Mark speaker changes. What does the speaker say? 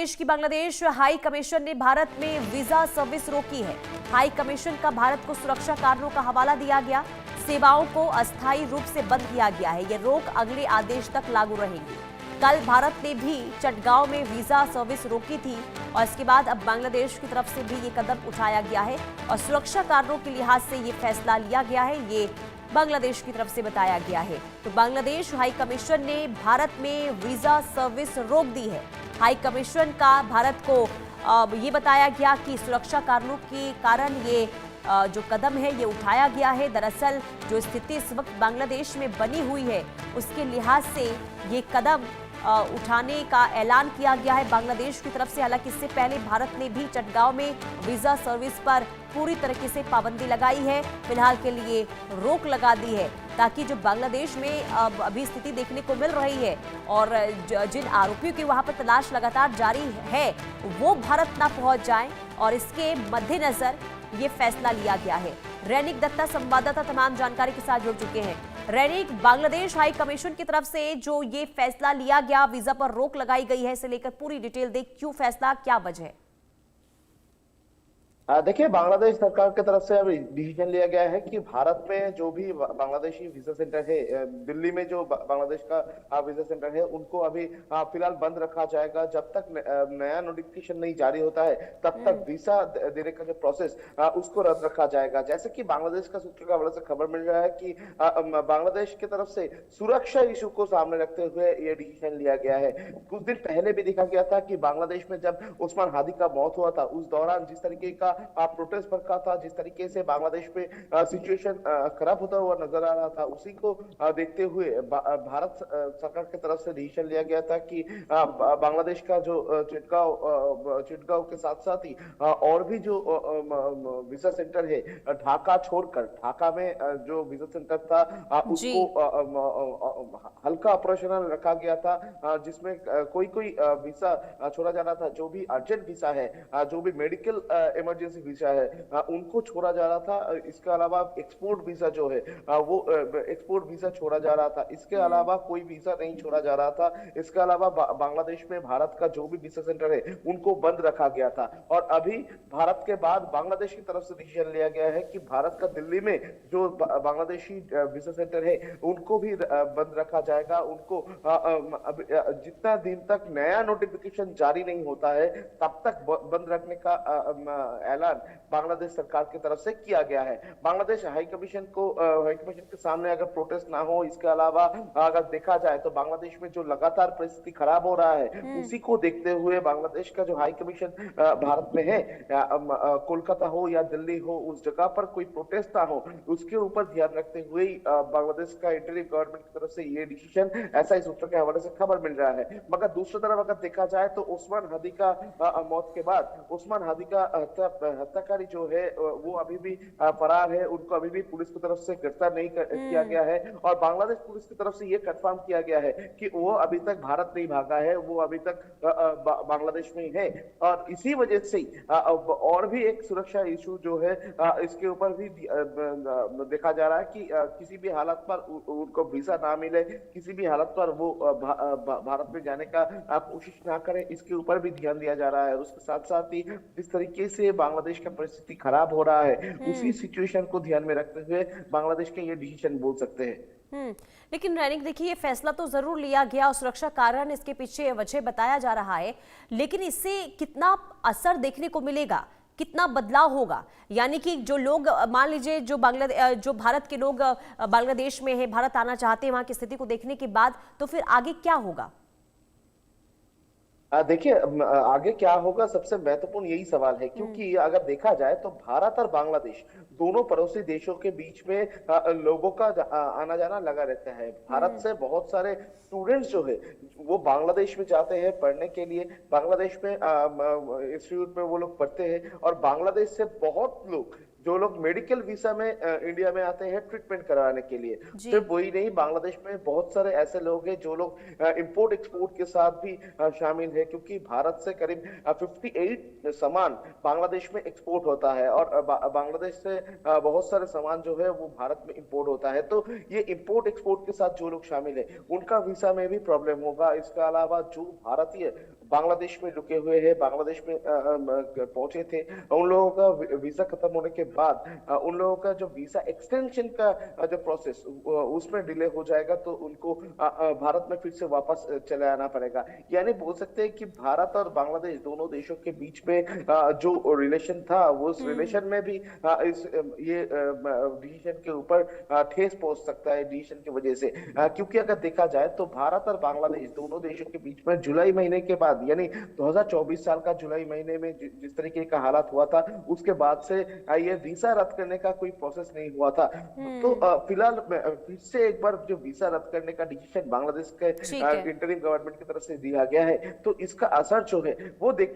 Speaker 1: देश की Bangladesh high commission ने भारत में वीजा सर्विस रोकी है। हाई कमीशन का भारत को सुरक्षा कारणों का हवाला दिया गया। सेवाओं को अस्थायी रूप से बंद किया गया है। यह रोक अगले आदेश तक लागू रहेगी। कल भारत ने भी चटगांव में वीजा सर्विस रोकी थी और इसके बाद अब बांग्लादेश की तरफ से भी ये कदम उठाया गया है और सुरक्षा कारणों के लिहाज से ये फैसला लिया गया है। ये बांग्लादेश की तरफ से बताया गया है। तो बांग्लादेश हाई कमीशन ने भारत में वीजा सर्विस रोक दी है। हाई कमीशन का भारत को ये बताया गया कि सुरक्षा कारणों के कारण ये जो कदम है ये उठाया गया है। दरअसल जो स्थिति इस वक्त बांग्लादेश में बनी हुई है उसके लिहाज से ये कदम उठाने का ऐलान किया गया है बांग्लादेश की तरफ से। हालांकि इससे पहले भारत ने भी चटगांव में वीजा सर्विस पर पूरी तरीके से पाबंदी लगाई है। फिलहाल के लिए रोक लगा दी है ताकि जो बांग्लादेश में अभी स्थिति देखने को मिल रही है और जिन आरोपियों की वहां पर तलाश लगातार जारी है वो भारत ना पहुंच जाए और इसके मद्देनजर ये फैसला लिया गया है। रैनिक दत्ता संवाददाता तमाम जानकारी के साथ जुड़ चुके हैं। रैनिक, बांग्लादेश हाई कमीशन की तरफ से जो ये फैसला लिया गया, वीजा पर रोक लगाई गई है, इसे लेकर पूरी डिटेल दे। क्यों फैसला, क्या वजह है?
Speaker 2: देखिए, बांग्लादेश सरकार की तरफ से अब डिसीजन लिया गया है कि भारत में जो भी बांग्लादेशी वीजा सेंटर है, दिल्ली में जो बांग्लादेश का वीजा सेंटर है, उनको अभी फिलहाल बंद रखा जाएगा। जब तक नया नोटिफिकेशन नहीं जारी होता है तब तक वीजा देने का जो प्रोसेस उसको रद्द रखा जाएगा। जैसे कि बांग्लादेश का सूत्र का हवाले से खबर मिल रहा है कि बांग्लादेश की तरफ से सुरक्षा इशू को सामने रखते हुए ये डिसीजन लिया गया है। कुछ दिन पहले भी देखा गया था कि बांग्लादेश में जब उस्मान हादी का मौत हुआ था उस दौरान जिस तरीके का प्रोटेस्ट भड़का था, जिस तरीके से बांग्लादेश में सिचुएशन खराब होता हुआ नजर आ रहा था, उसी को देखते हुए भारत सरकार की तरफ से डिसीजन लिया गया था कि बांग्लादेश का जो चिटगांव के साथ साथ ही और भी जो वीजा सेंटर है ढाका छोड़कर, ढाका में जो वीजा सेंटर था उसको हल्का ऑपरेशनल रखा गया था, जिसमें कोई कोई वीजा छोड़ा जा रहा था। जो भी अर्जेंट वीजा है, जो भी मेडिकल इमरजेंसी वीजा है, उनको छोड़ा जा रहा था। इसके अलावा एक्सपोर्ट वीजा जो है वो एक्सपोर्ट वीजा छोड़ा जा रहा था। इसके अलावा कोई वीजा नहीं छोड़ा जा रहा था। इसके अलावा बांग्लादेश में भारत का जो भी वीजा सेंटर है उनको बंद रखा गया था। और अभी भारत के बाद बांग्लादेश की तरफ से डिसीजन लिया गया है कि भारत का दिल्ली में जो बांग्लादेशी वीजा सेंटर है उनको भी बंद रखा जाएगा। उनको जितना दिन तक नया नोटिफिकेशन जारी नहीं होता है तब तक बंद रखने का ऐलान बांग्लादेश सरकार की तरफ से किया गया है। बांग्लादेश हाई कमीशन के सामने अगर प्रोटेस्ट ना हो, इसके अलावा अगर देखा जाए तो बांग्लादेश में जो लगातार परिस्थिति खराब हो रहा है उसी को देखते हुए बांग्लादेश का जो हाई कमीशन भारत में है, कोलकाता हो या दिल्ली हो, उस जगह पर कोई प्रोटेस्ट ना हो उसके ऊपर ध्यान रखते हुए बांग्लादेश का इंटरिम गवर्नमेंट की तरफ से ये डिसीजन, ऐसा इस सूत्र के हवाले से खबर मिल रहा है। मगर दूसरी तरफ अगर देखा जाए तो उस्मान हादी का मौत के बाद उस्मान हादी का हत्याकारी जो है वो अभी भी फरार है। उनको अभी भी पुलिस की तरफ से गिरफ्तार नहीं किया गया है और बांग्लादेश पुलिस की तरफ से ये कंफर्म किया गया है कि वो अभी तक भारत नहीं भागा है, वो अभी तक बांग्लादेश में ही है। और इसी वजह से और भी एक सुरक्षा इशू जो है इसके ऊपर भी देखा जा रहा है कि किसी भी हालत पर उनको वीजा ना मिले, किसी भी हालत पर वो भारत में जाने का कोशिश ना करें, इसके ऊपर भी ध्यान दिया जा रहा है। उसके साथ साथ ही जिस तरीके से बांग्लादेश का परिस्थिति खराब हो रहा है उसी सिचुएशन को ध्यान में रखते हुए बांग्लादेश के ये डिसीजन बोल सकते हैं।
Speaker 1: लेकिन रैनिक, देखिए, ये फैसला तो जरूर लिया गया और सुरक्षा कारण इसके पीछे वजह बताया जा रहा है, लेकिन इससे कितना असर देखने को मिलेगा, कितना बदलाव होगा? यानी कि जो लोग, मान लीजिए जो भारत के लोग बांग्लादेश में है, भारत आना चाहते हैं, वहां की स्थिति को देखने के बाद तो फिर आगे क्या होगा?
Speaker 2: देखिए, आगे क्या होगा, सबसे महत्वपूर्ण यही सवाल है, क्योंकि अगर देखा जाए तो भारत और बांग्लादेश दोनों पड़ोसी देशों के बीच में लोगों का आना जाना लगा रहता है। भारत से बहुत सारे स्टूडेंट्स जो है वो बांग्लादेश में जाते हैं पढ़ने के लिए, बांग्लादेश में इंस्टीट्यूट में वो लोग पढ़ते हैं। और बांग्लादेश से बहुत लोग जो लोग मेडिकल वीजा में इंडिया में आते हैं ट्रीटमेंट करवाने के लिए। सिर्फ वही नहीं, बांग्लादेश में बहुत सारे ऐसे लोग हैं जो लोग इंपोर्ट एक्सपोर्ट के साथ भी शामिल है, क्योंकि भारत से करीब 58 सामान बांग्लादेश में एक्सपोर्ट होता है और बांग्लादेश से बहुत सारे सामान जो है वो भारत में इंपोर्ट होता है। तो ये इंपोर्ट एक्सपोर्ट के साथ जो लोग शामिल है उनका वीजा में भी प्रॉब्लम होगा। इसके अलावा जो भारतीय बांग्लादेश में रुके हुए हैं, बांग्लादेश में पहुंचे थे, उन लोगों का वीजा खत्म होने के बाद उन लोगों का जो वीजा एक्सटेंशन का जो प्रोसेस उसमें डिले हो जाएगा, तो उनको भारत में फिर से वापस चले आना पड़ेगा। यानी बोल सकते हैं कि भारत और बांग्लादेश दोनों देशों के बीच में जो रिलेशन था, वो उस रिलेशन में भी इस ये डिसीजन के ऊपर ठेस पहुंच सकता है डिसीजन की वजह से। क्योंकि अगर देखा जाए तो भारत और बांग्लादेश दोनों देशों के बीच में जुलाई महीने के बाद, यानी 2024 साल का जुलाई महीने में जिस तरीके का हालात हुआ था, उसके बाद से ये वीजा रद्द करने का कोई प्रोसेस नहीं हुआ था। तो फिलहाल फिर से एक बार जो वीजा रद्द करने का डिसीजन बांग्लादेश के
Speaker 1: ठीक है।
Speaker 2: इंटरिम गवर्नमेंट की तरफ से दिया गया है, तो इसका असर जो है वो देखते